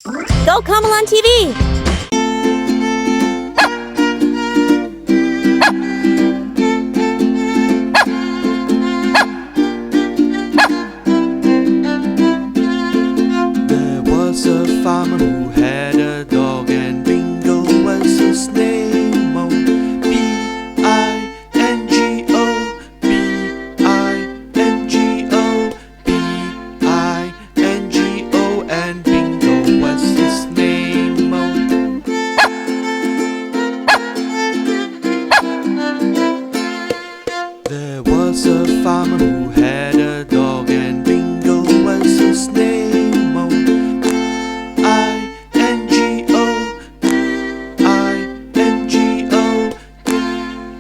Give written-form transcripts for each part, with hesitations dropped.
Cocomelon TV! There was a farmer who had a dog, and Bingo was his name. Oh, B-I-N-G-O, B-I-N-G-O, B-I-N-G-O, and Bingo was his name. Oh. There was a farmer who had a dog, and Bingo was his name. Oh, I-N-G-O, I-N-G-O,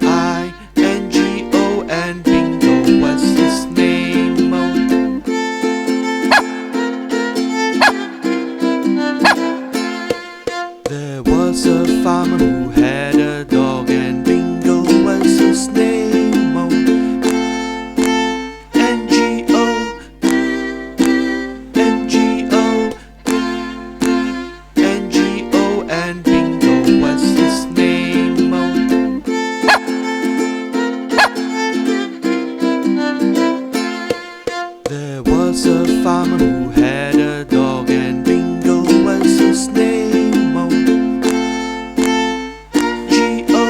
I-N-G-O, and Bingo was his name. Oh. There was a farmer who had a dog, and Bingo was his name. Oh, N-G-O, N-G-O, N-G-O, and Bingo was his name. Oh. There was a farmer who had a dog, and Bingo was his name. Oh, G-O,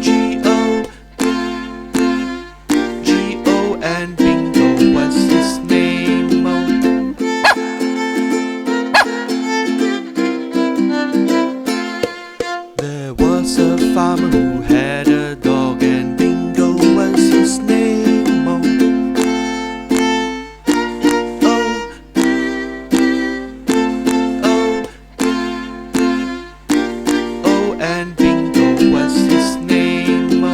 G-O, G-O, and Bingo was his name. Oh. There was a farmer who had a dog, and Bingo was his name. Oh, oh, oh, oh, and Bingo was his name. Oh.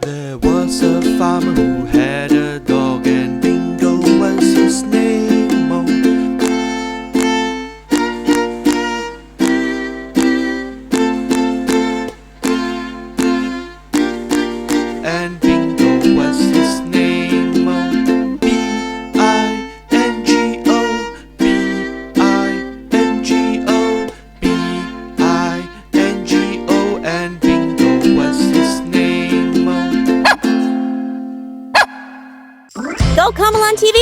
There was a farmer who had a dog, and Bingo was his name. Oh, and Bingo was his name. Oh, B-I-N-G-O, B-I-N-G-O, B-I-N-G-O, and Bingo was his name. Oh. Cocomelon TV!